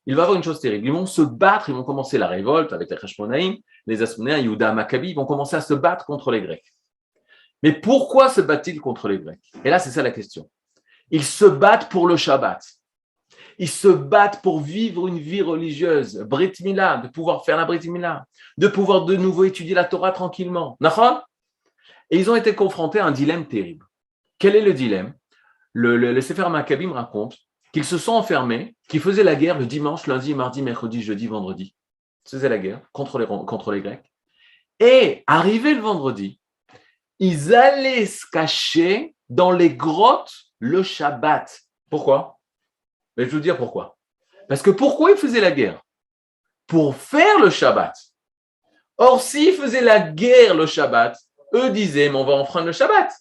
Il va y avoir une chose terrible, ils vont se battre, ils vont commencer la révolte avec les Hashmonaïm, les Asmonéens, Yehuda, Maccabi, ils vont commencer à se battre contre les Grecs. Mais pourquoi se battent-ils contre les Grecs? Et là, c'est ça la question. Ils se battent pour le Shabbat. Ils se battent pour vivre une vie religieuse, Brit Mila, de pouvoir faire la Brit Mila, de pouvoir de nouveau étudier la Torah tranquillement. Et ils ont été confrontés à un dilemme terrible. Quel est le dilemme? Le Sefer Maccabim raconte qu'ils se sont enfermés, qu'ils faisaient la guerre le dimanche, lundi, mardi, mercredi, jeudi, vendredi. Ils faisaient la guerre contre les Grecs. Et arrivé le vendredi, ils allaient se cacher dans les grottes le Shabbat. Pourquoi? Mais je vais vous dire pourquoi. Parce que pourquoi ils faisaient la guerre? Pour faire le Shabbat. Or, s'ils faisaient la guerre le Shabbat, eux disaient, mais on va enfreindre le Shabbat.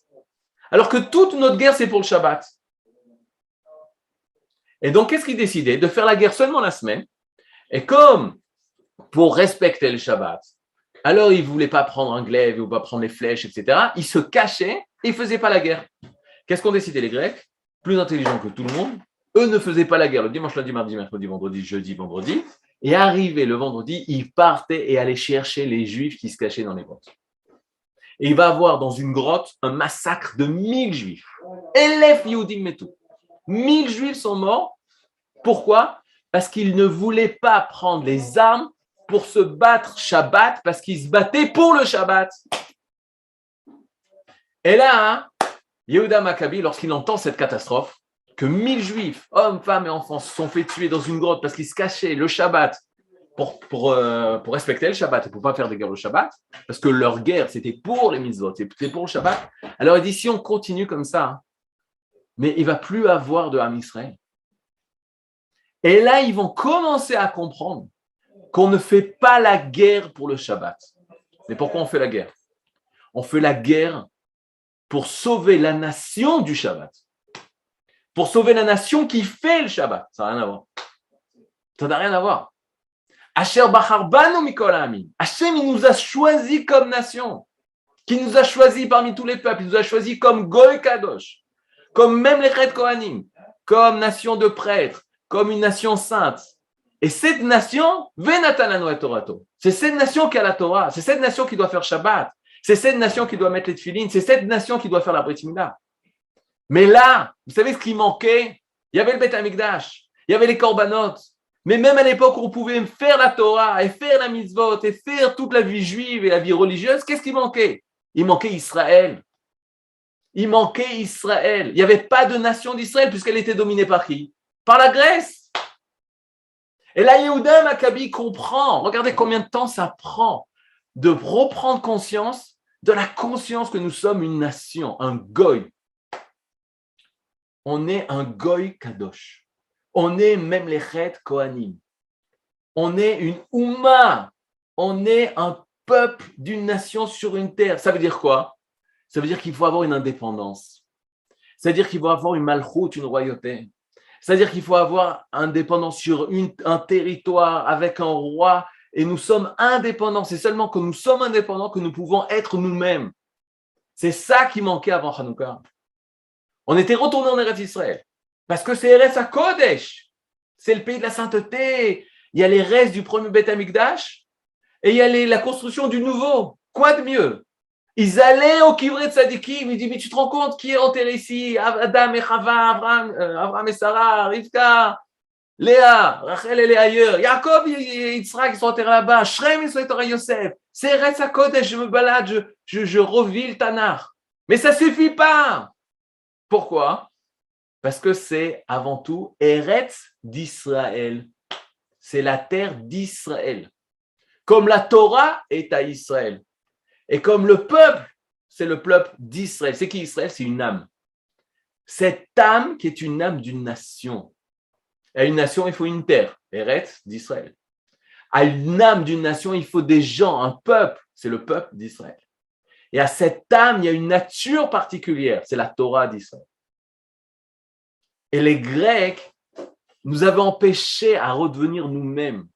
Alors que toute notre guerre, c'est pour le Shabbat. Et donc, qu'est-ce qu'ils décidaient? De faire la guerre seulement la semaine. Et comme pour respecter le Shabbat, alors ils ne voulaient pas prendre un glaive, ils ne voulaient pas prendre les flèches, etc. Ils se cachaient et ils ne faisaient pas la guerre. Qu'est-ce qu'ont décidé les Grecs? Plus intelligents que tout le monde. Eux ne faisaient pas la guerre le dimanche, lundi, mardi, mercredi, vendredi, jeudi, vendredi. Et arrivé le vendredi, ils partaient et allaient chercher les Juifs qui se cachaient dans les grottes. Et il va avoir dans une grotte un massacre de 1000 Juifs. Elef Yehudim metou. 1000 Juifs sont morts. Pourquoi? Parce qu'ils ne voulaient pas prendre les armes pour se battre Shabbat, parce qu'ils se battaient pour le Shabbat. Et là, Yehuda Maccabi, lorsqu'il entend cette catastrophe, que 1000 Juifs, hommes, femmes et enfants, se sont fait tuer dans une grotte parce qu'ils se cachaient le Shabbat pour respecter le Shabbat et pour ne pas faire des guerres le Shabbat, parce que leur guerre, c'était pour les mitzvot, c'était pour le Shabbat. Alors il dit, si on continue comme ça, mais il ne va plus avoir de Ham Israël. Et là, ils vont commencer à comprendre qu'on ne fait pas la guerre pour le Shabbat. Mais pourquoi on fait la guerre? On fait la guerre pour sauver la nation du Shabbat. Pour sauver la nation qui fait le Shabbat. Ça n'a rien à voir. Ça n'a rien à voir. Asher Bachar Banu Mikol Ha'amim. Hachem, il nous a choisis comme nation. Qui nous a choisis parmi tous les peuples. Il nous a choisis comme Goy Kadosh. Comme même les Chet Kohanim. Comme nation de prêtres. Comme une nation sainte. Et cette nation, Venatananu et Torato. C'est cette nation qui a la Torah. C'est cette nation qui doit faire Shabbat. C'est cette nation qui doit mettre les tefilines. C'est cette nation qui doit faire la Brit Mila. Mais là, vous savez ce qui manquait? Il y avait le Beth Amikdash. Il y avait les Korbanot. Mais même à l'époque où on pouvait faire la Torah et faire la mitzvot et faire toute la vie juive et la vie religieuse, qu'est-ce qui manquait? Il manquait Israël. Il manquait Israël. Il n'y avait pas de nation d'Israël puisqu'elle était dominée par qui? Par la Grèce. Et là, Yehuda Maccabi comprend. Regardez combien de temps ça prend de reprendre conscience de la conscience que nous sommes une nation, un goy. On est un goy kadosh. On est même les Chet Kohanim. On est une Oumma. On est un peuple d'une nation sur une terre. Ça veut dire quoi? Ça veut dire qu'il faut avoir une indépendance. C'est-à-dire qu'il faut avoir une malchoute, une royauté. C'est-à-dire qu'il faut avoir indépendance sur un territoire avec un roi et nous sommes indépendants. C'est seulement que nous sommes indépendants que nous pouvons être nous-mêmes. C'est ça qui manquait avant Hanouka. On était retourné en Eretz Israël parce que c'est Eretz HaKodesh. C'est le pays de la sainteté. Il y a les restes du premier Beth Amikdash et il y a la construction du nouveau. Quoi de mieux? Ils allaient au Kivrei Tzadikim, ils disent, mais tu te rends compte qui est enterré ici? Adam et Chava, Abraham et Sarah, Rivka, Léa, Rachel elle est ailleurs, Yaakov et Yitzhak ils sont enterrés là-bas, Shrem ils sont enterrés Yosef, c'est Eretz HaKodesh, je me balade, je revis le Tanakh. Mais ça ne suffit pas. Pourquoi? Parce que c'est avant tout Eretz d'Israël. C'est la terre d'Israël. Comme la Torah est à Israël. Et comme le peuple, c'est le peuple d'Israël. C'est qui Israël? C'est une âme. Cette âme qui est une âme d'une nation. À une nation, il faut une terre. Eretz d'Israël. À une âme d'une nation, il faut des gens, un peuple. C'est le peuple d'Israël. Et à cette âme, il y a une nature particulière. C'est la Torah d'Israël. Et les Grecs nous avaient empêchés à redevenir nous-mêmes.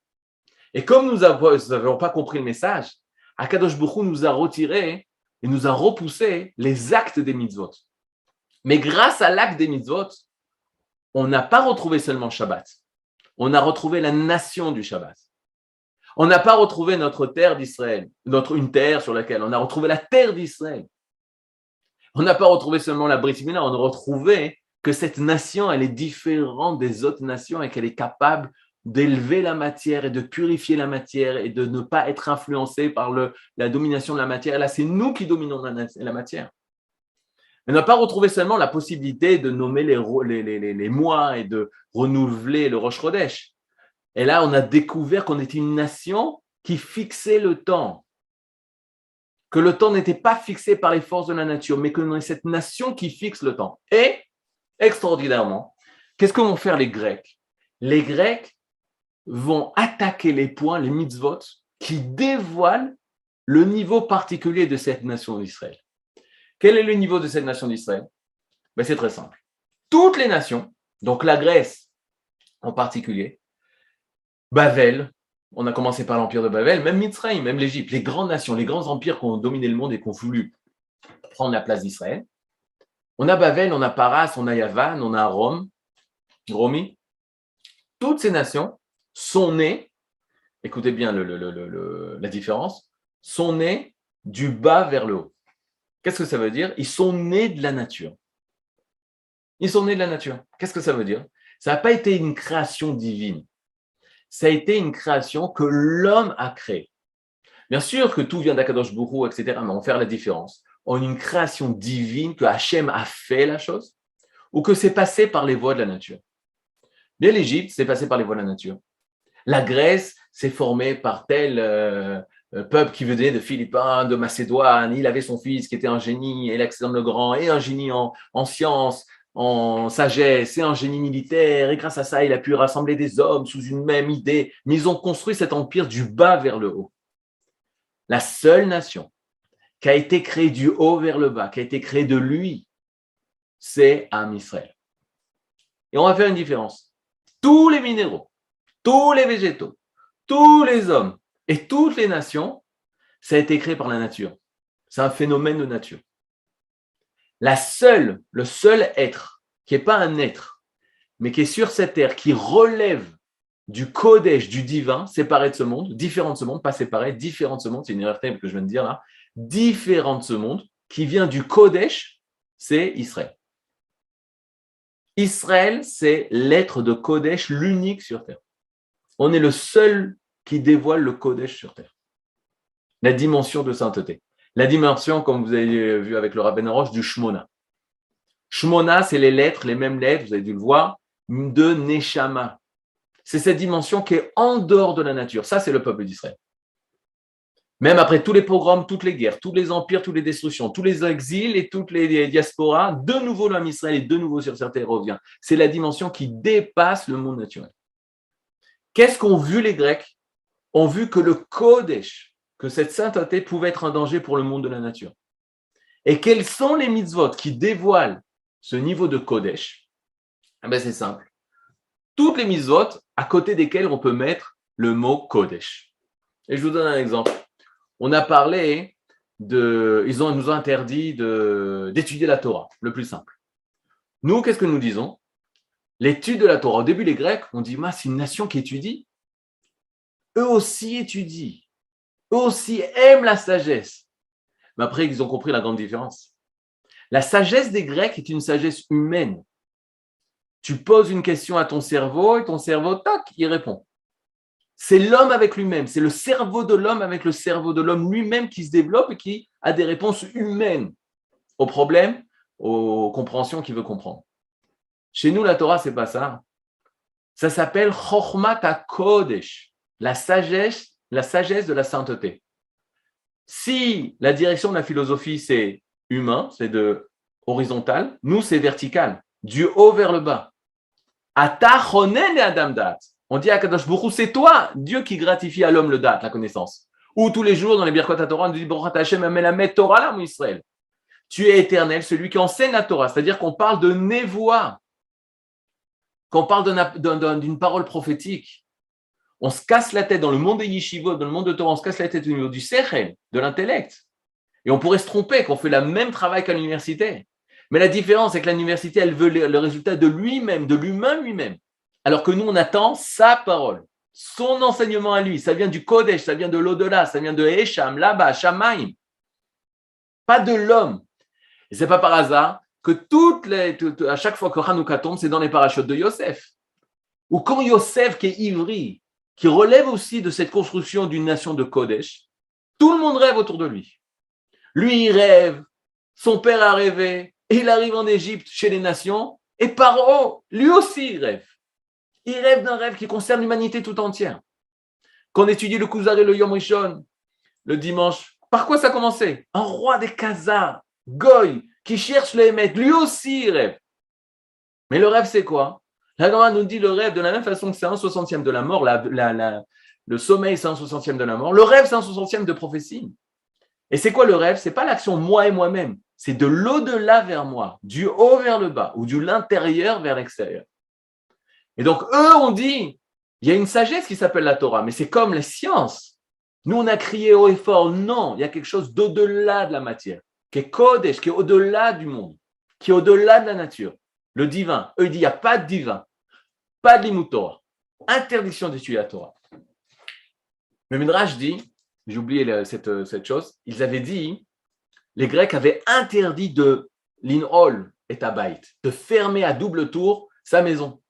Et comme nous n'avions pas compris le message, Akadosh Baruch Hu nous a retiré et nous a repoussé les actes des mitzvot. Mais grâce à l'acte des mitzvot, on n'a pas retrouvé seulement Shabbat. On a retrouvé la nation du Shabbat. On n'a pas retrouvé notre terre d'Israël, une terre sur laquelle on a retrouvé la terre d'Israël. On n'a pas retrouvé seulement la Brit Mila, on a retrouvé que cette nation, elle est différente des autres nations et qu'elle est capable d'élever la matière et de purifier la matière et de ne pas être influencée par la domination de la matière. Et là, c'est nous qui dominons la matière. On n'a pas retrouvé seulement la possibilité de nommer les mois et de renouveler le Rosh Chodesh. Et là, on a découvert qu'on était une nation qui fixait le temps. Que le temps n'était pas fixé par les forces de la nature, mais que nous est cette nation qui fixe le temps. Et, extraordinairement, qu'est-ce que vont faire les Grecs? Les Grecs vont attaquer les points, les mitzvot, qui dévoilent le niveau particulier de cette nation d'Israël. Quel est le niveau de cette nation d'Israël? C'est très simple. Toutes les nations, donc la Grèce en particulier, Bavel, on a commencé par l'empire de Bavel, même Mitzrayim, même l'Égypte, les grandes nations, les grands empires qui ont dominé le monde et qui ont voulu prendre la place d'Israël. On a Bavel, on a Paras, on a Yavan, on a Rome, Romi. Toutes ces nations sont nées, écoutez bien la différence, sont nées du bas vers le haut. Qu'est-ce que ça veut dire? Ils sont nés de la nature. Ils sont nés de la nature. Qu'est-ce que ça veut dire? Ça n'a pas été une création divine. Ça a été une création que l'homme a créée. Bien sûr que tout vient d'Akadosh Borou, etc., mais on va faire la différence. On a une création divine, que Hachem a fait la chose, ou que c'est passé par les voies de la nature. Bien, l'Égypte, c'est passé par les voies de la nature. La Grèce, c'est formé par tel peuple qui venait de Philippins, de Macédoine. Il avait son fils qui était un génie, Alexandre le Grand, et un génie en sciences, en sagesse, et un génie militaire. Et grâce à ça, il a pu rassembler des hommes sous une même idée. Mais ils ont construit cet empire du bas vers le haut. La seule nation qui a été créée du haut vers le bas, qui a été créée de lui, c'est Am Israël. Et on va faire une différence. Tous les minéraux, tous les végétaux, tous les hommes et toutes les nations, ça a été créé par la nature. C'est un phénomène de nature. Le seul être, qui n'est pas un être, mais qui est sur cette terre, qui relève du Kodesh, du divin, séparé de ce monde, différent de ce monde, pas séparé, différent de ce monde, c'est une erreur que je viens de dire là, différent de ce monde, qui vient du Kodesh, c'est Israël. Israël, c'est l'être de Kodesh, l'unique sur terre. On est le seul qui dévoile le Kodesh sur terre. La dimension de sainteté. La dimension, comme vous avez vu avec le Rabbeinu Roche, du Shmona. Shmona, c'est les lettres, les mêmes lettres, vous avez dû le voir, de Neshama. C'est cette dimension qui est en dehors de la nature. Ça, c'est le peuple d'Israël. Même après tous les pogroms, toutes les guerres, tous les empires, toutes les destructions, tous les exils et toutes les diasporas, de nouveau l'homme Israël est de nouveau sur cette terre revient. C'est la dimension qui dépasse le monde naturel. Qu'est-ce qu'ont vu les Grecs? Ont vu que le Kodesh, que cette sainteté pouvait être un danger pour le monde de la nature. Et quels sont les mitzvot qui dévoilent ce niveau de Kodesh? C'est simple. Toutes les mitzvot à côté desquelles on peut mettre le mot Kodesh. Et je vous donne un exemple. On a parlé ils nous ont interdit d'étudier la Torah, le plus simple. Nous, qu'est-ce que nous disons? L'étude de la Torah. Au début, les Grecs, on dit, c'est une nation qui étudie. Eux aussi étudient. Eux aussi aiment la sagesse. Mais après, ils ont compris la grande différence. La sagesse des Grecs est une sagesse humaine. Tu poses une question à ton cerveau et ton cerveau, tac, il répond. C'est l'homme avec lui-même, c'est le cerveau de l'homme avec le cerveau de l'homme lui-même qui se développe et qui a des réponses humaines aux problèmes, aux compréhensions qu'il veut comprendre. Chez nous, la Torah, c'est pas ça. Ça s'appelle Chochmat HaKodesh, la sagesse de la sainteté. Si la direction de la philosophie, c'est humain, c'est de horizontal, nous, c'est vertical, du haut vers le bas. Ata chonen et adam dat. On dit à Kadosh Baruch Hu, c'est toi, Dieu, qui gratifie à l'homme le dat, la connaissance. Ou tous les jours, dans les Birkot HaTorah, on dit Baruch Hashem amelamed Torah lam Israël. Tu es éternel, celui qui enseigne la Torah. C'est-à-dire qu'on parle de névoie, qu'on parle d'une parole prophétique. On se casse la tête dans le monde des yeshivot, dans le monde de Torah, on se casse la tête au niveau du sechel, de l'intellect. Et on pourrait se tromper qu'on fait le même travail qu'à l'université. Mais la différence, c'est que l'université, elle veut le résultat de lui-même, de l'humain lui-même. Alors que nous, on attend sa parole, son enseignement à lui. Ça vient du Kodesh, ça vient de l'au-delà, ça vient de Esham, là-bas, Shamaim. Pas de l'homme. Et ce n'est pas par hasard que à chaque fois que Hanouka tombe, c'est dans les parachutes de Yosef. Ou quand Yosef, qui est ivri, qui relève aussi de cette construction d'une nation de Kodesh, tout le monde rêve autour de lui. Lui, il rêve, son père a rêvé, et il arrive en Égypte chez les nations, et Paro, lui aussi, il rêve. Il rêve d'un rêve qui concerne l'humanité tout entière. Quand on étudie le Kuzar et le Yom Rishon, le dimanche, par quoi ça a commencé? Un roi des Khazars, Goy, qui cherche les Hémet, lui aussi, il rêve. Mais le rêve, c'est quoi? La Gemara nous dit le rêve, de la même façon que c'est un soixantième de la mort, le sommeil, c'est un soixantième de la mort, le rêve, c'est un soixantième de prophétie. Et c'est quoi le rêve? C'est pas l'action moi et moi-même, c'est de l'au-delà vers moi, du haut vers le bas, ou de l'intérieur vers l'extérieur. Et donc, eux, on dit, il y a une sagesse qui s'appelle la Torah, mais c'est comme les sciences. Nous, on a crié haut et fort, non, il y a quelque chose d'au-delà de la matière, qui est Kodesh, qui est au-delà du monde, qui est au-delà de la nature. Le divin, eux, ils disent, il n'y a pas de divin, pas de limut Torah, interdiction d'étudier la Torah. Le Midrash dit, j'ai oublié cette chose, ils avaient dit, les Grecs avaient interdit de l'inhol et tabaït, de fermer à double tour sa maison,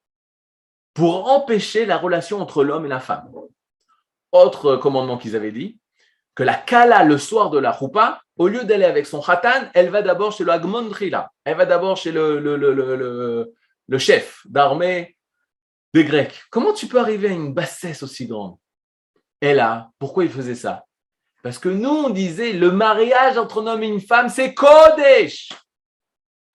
pour empêcher la relation entre l'homme et la femme. Autre commandement qu'ils avaient dit, que la kala, le soir de la choupa, au lieu d'aller avec son khatan, elle va d'abord chez le Hagmon Trila, elle va d'abord chez le chef d'armée des Grecs. Comment tu peux arriver à une bassesse aussi grande? Et là, pourquoi il faisait ça? Parce que nous, on disait, le mariage entre un homme et une femme, c'est Kodesh.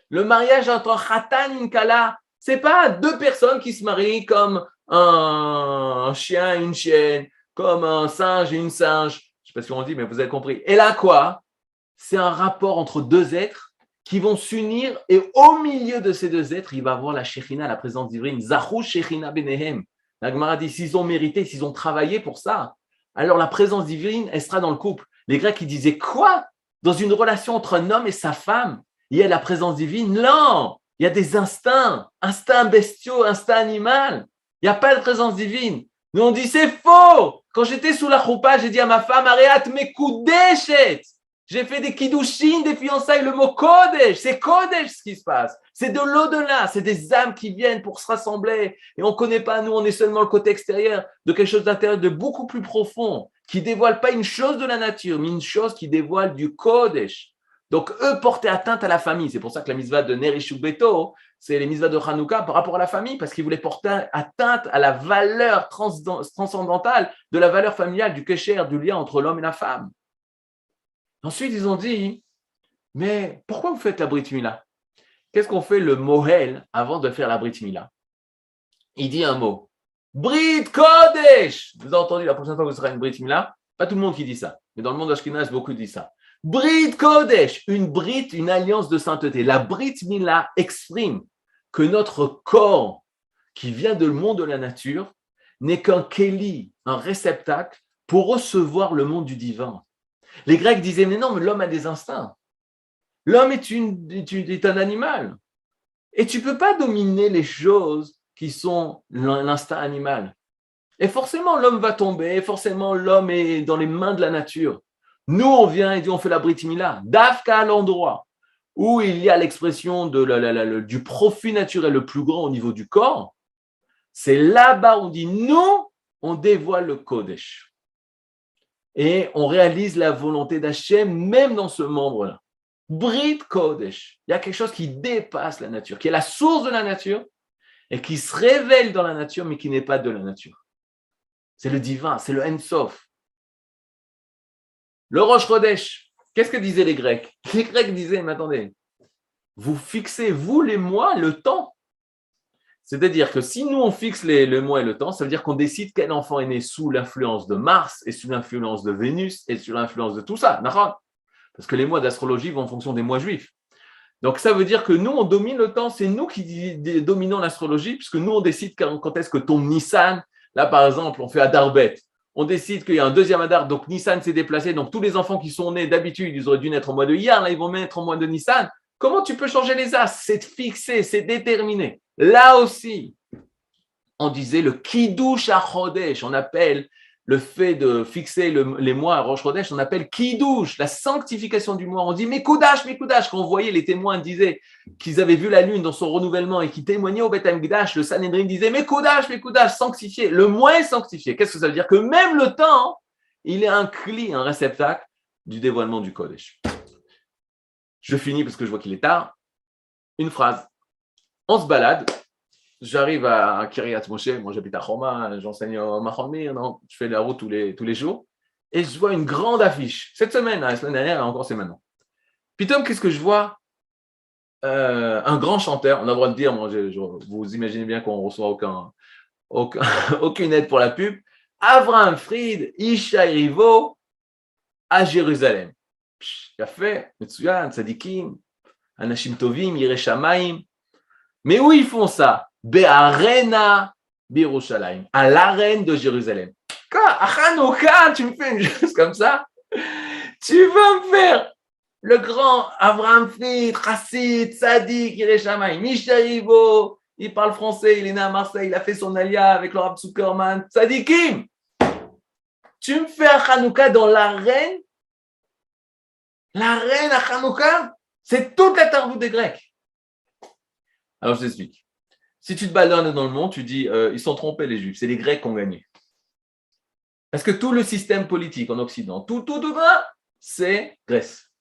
Le mariage entre un khatan et une kala, c'est pas deux personnes qui se marient comme un chien et une chienne, comme un singe et une singe. Je ne sais pas si on dit, mais vous avez compris. Et là, quoi? C'est un rapport entre deux êtres qui vont s'unir et au milieu de ces deux êtres, il va avoir la Shekhinah, la présence divine. Zachou Shekhinah Benehem. La Gemara dit, s'ils ont mérité, s'ils ont travaillé pour ça, alors la présence divine, elle sera dans le couple. Les Grecs, ils disaient quoi? Dans une relation entre un homme et sa femme, il y a la présence divine? Non! Il y a des instincts bestiaux, instincts animal. Il n'y a pas de présence divine. Nous, on dit, c'est faux. Quand j'étais sous la choupa, j'ai dit à ma femme, Areat mekudeshet. J'ai fait des kiddushin, des fiançailles, le mot kodesh. C'est kodesh ce qui se passe. C'est de l'au-delà. C'est des âmes qui viennent pour se rassembler. Et on ne connaît pas, nous, on est seulement le côté extérieur de quelque chose d'intérieur, de beaucoup plus profond, qui ne dévoile pas une chose de la nature, mais une chose qui dévoile du kodesh. Donc, eux portaient atteinte à la famille. C'est pour ça que la mitzvah de Ner Ishuk Beto, c'est les mitzvahs de Hanouka par rapport à la famille, parce qu'ils voulaient porter atteinte à la valeur transcendantale de la valeur familiale, du kécher, du lien entre l'homme et la femme. Ensuite, ils ont dit, mais pourquoi vous faites la Brit Mila? Qu'est-ce qu'on fait le Mohel avant de faire la Brit Mila? Il dit un mot. Brit Kodesh! Vous avez entendu la prochaine fois que ce sera une Brit Mila? Pas tout le monde qui dit ça, mais dans le monde ashkénaze, beaucoup disent ça. Brit Kodesh, une alliance de sainteté. La Brit Mila exprime que notre corps, qui vient du monde de la nature, n'est qu'un keli, un réceptacle pour recevoir le monde du divin. Les Grecs disaient, mais non, mais l'homme a des instincts. L'homme est un animal. Et tu ne peux pas dominer les choses qui sont l'instinct animal. Et forcément, l'homme va tomber, et forcément, l'homme est dans les mains de la nature. Nous, on vient et dit, on fait la Brit Mila, d'Afka à l'endroit où il y a l'expression du profit naturel le plus grand au niveau du corps. C'est là-bas où on dit, nous, on dévoile le Kodesh. Et on réalise la volonté d'Hachem, même dans ce membre-là. Brit Kodesh. Il y a quelque chose qui dépasse la nature, qui est la source de la nature et qui se révèle dans la nature, mais qui n'est pas de la nature. C'est le divin, c'est le Ein Sof. Le Rosh Chodesh, qu'est-ce que disaient les Grecs? Les Grecs disaient, mais attendez, vous fixez, vous, les mois, le temps. C'est-à-dire que si nous, on fixe le mois et le temps, ça veut dire qu'on décide quel enfant est né sous l'influence de Mars et sous l'influence de Vénus et sous l'influence de tout ça. Parce que les mois d'astrologie vont en fonction des mois juifs. Donc, ça veut dire que nous, on domine le temps. C'est nous qui dominons l'astrologie, puisque nous, on décide quand est-ce que tombe Nissan. Là, par exemple, on fait Adar Bet. On décide qu'il y a un deuxième Adar, donc Nissan s'est déplacé. Donc, tous les enfants qui sont nés d'habitude, ils auraient dû naître au mois de Iyar. Là, ils vont naître au mois de Nissan. Comment tu peux changer les as? C'est fixé, c'est déterminé. Là aussi, on disait le Kiddush HaChodesh. On appelle le fait de fixer les mois à Rosh Chodesh, on appelle Kiddush, la sanctification du mois. On dit Mekoudash, Mekoudash. Quand on voyait les témoins disaient qu'ils avaient vu la lune dans son renouvellement et qui témoignaient au Beth Amikdash, le Sanhedrin disait Mekoudash, Mekoudash, sanctifié. Le mois est sanctifié. Qu'est-ce que ça veut dire? Que même le temps, il est un cli, un réceptacle du dévoilement du Kodesh. Je finis parce que je vois qu'il est tard. Une phrase. On se balade. J'arrive à Kiryat Moshe, moi j'habite à Choma, j'enseigne au Mahomir, je fais la route tous les jours, et je vois une grande affiche. Cette semaine, la semaine dernière, encore c'est maintenant. Puis Tom, qu'est-ce que je vois? Un grand chanteur, on a le droit de dire, moi, vous imaginez bien qu'on ne reçoit aucune aide pour la pub. Avraham Fried, Isha Rivo, à Jérusalem. Il a fait, Metsuyan, Tzadikim, Anashim Tovim, Yirei Shamayim. Mais où ils font ça? Be'arena Birushalayim, à l'arène de Jérusalem. À Hanouka, tu me fais une chose comme ça? Tu vas me faire le grand Avraham Fried, Chassid, Tzadik, Yirei Shamayim, Misharivo, il parle français, il est né à Marseille, il a fait son alia avec le Rav Zuckerman, Tzadikim. Tu me fais un Hanouka dans l'arène? L'arène à Hanouka? C'est toute la Tarbout des Grecs. Alors, je t'explique. Si tu te balades dans le monde, tu dis ils sont trompés, les Juifs. C'est les Grecs qui ont gagné. Parce que tout le système politique en Occident, tout, c'est Grèce.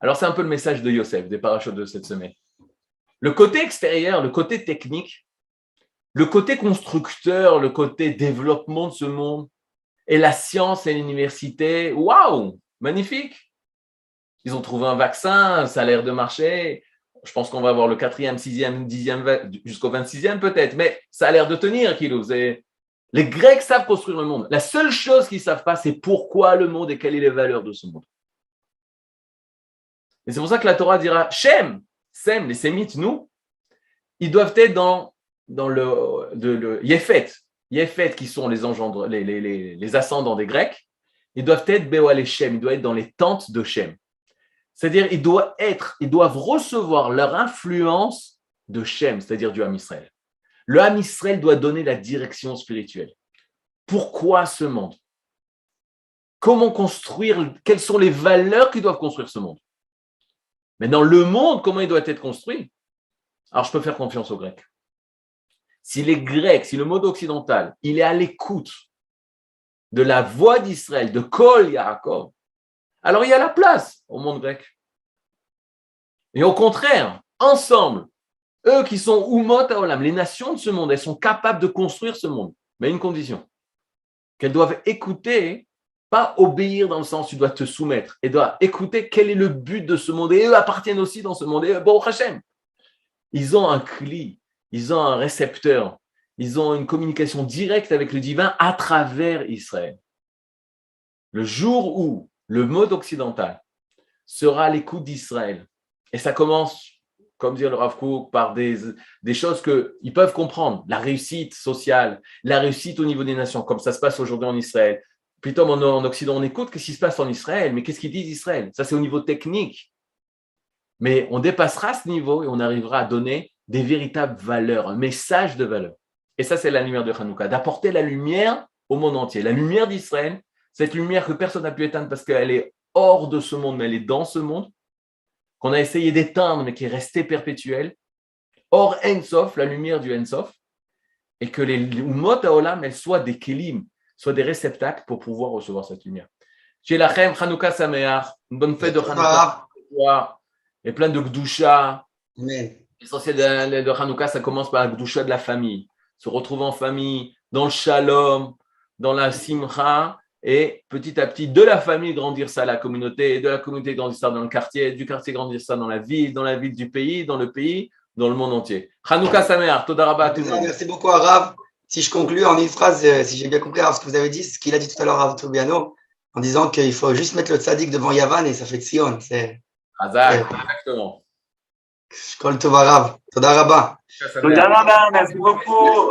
Alors, c'est un peu le message de Yosef, des parachutes de cette semaine. Le côté extérieur, le côté technique, le côté constructeur, le côté développement de ce monde, et la science et l'université, waouh, magnifique. Ils ont trouvé un vaccin, ça a l'air de marcher. Je pense qu'on va avoir le 4e, 6e, 10e, jusqu'au 26e peut-être, mais ça a l'air de tenir, Kilo. Les Grecs savent construire le monde. La seule chose qu'ils ne savent pas, c'est pourquoi le monde et quelles sont les valeurs de ce monde. Et c'est pour ça que la Torah dira, Shem, Sem, les Sémites, nous, ils doivent être dans le Yefet. Yefet, qui sont les engendres, les ascendants des Grecs, ils doivent être Béoalé Shem, ils doivent être dans les tentes de Shem. C'est-à-dire, ils doivent recevoir leur influence de Shem, c'est-à-dire du Ham Israël. Le Ham Israël doit donner la direction spirituelle. Pourquoi ce monde? Comment construire? Quelles sont les valeurs qui doivent construire ce monde? Maintenant, le monde, comment il doit être construit? Alors, je peux faire confiance aux Grecs. Si les Grecs, si le monde occidental, il est à l'écoute de la voix d'Israël, de Kol Yaakov, alors il y a la place au monde grec. Et au contraire, ensemble, eux qui sont Umot Haolam, les nations de ce monde, elles sont capables de construire ce monde, mais à une condition, qu'elles doivent écouter, pas obéir dans le sens tu dois te soumettre, elles doivent écouter quel est le but de ce monde, et eux appartiennent aussi dans ce monde, et Baruch Hashem, ils ont un cli, ils ont un récepteur, ils ont une communication directe avec le divin à travers Israël. Le jour où le mode occidental sera à l'écoute d'Israël. Et ça commence, comme dit le Rav Kook, par des choses qu'ils peuvent comprendre. La réussite sociale, la réussite au niveau des nations, comme ça se passe aujourd'hui en Israël. Plutôt en Occident, on écoute ce qui se passe en Israël, mais qu'est-ce qu'ils disent Israël? Ça, c'est au niveau technique. Mais on dépassera ce niveau et on arrivera à donner des véritables valeurs, un message de valeur. Et ça, c'est la lumière de Hanouka, d'apporter la lumière au monde entier. La lumière d'Israël, cette lumière que personne n'a pu éteindre parce qu'elle est hors de ce monde, mais elle est dans ce monde, qu'on a essayé d'éteindre, mais qui est restée perpétuelle. Hors Ensof, la lumière du Ensof, et que les Umot Haolam, elles soient des kelim, soient des réceptacles pour pouvoir recevoir cette lumière. Chez Lachem, Hanouka Sameach, une bonne fête de Hanouka, et plein de Gdusha. L'essentiel de Hanouka, ça commence par la Gdusha de la famille. Se retrouver en famille, dans le Shalom, dans la Simcha, et petit à petit, de la famille grandir ça à la communauté, et de la communauté grandir ça dans le quartier, du quartier grandir ça dans la ville du pays, dans le pays, dans le monde entier. Hanouka Sameach, Toda Rabba à tout le monde. Merci beaucoup, Rav. Si je conclue en une phrase, si j'ai bien compris ce que vous avez dit, ce qu'il a dit tout à l'heure, Rav Trubiano, en disant qu'il faut juste mettre le tzaddik devant Yavan et ça fait Tzion. Exactement. Shkol Tova, Rav. Toda Rabba. Toda Rabba, merci beaucoup.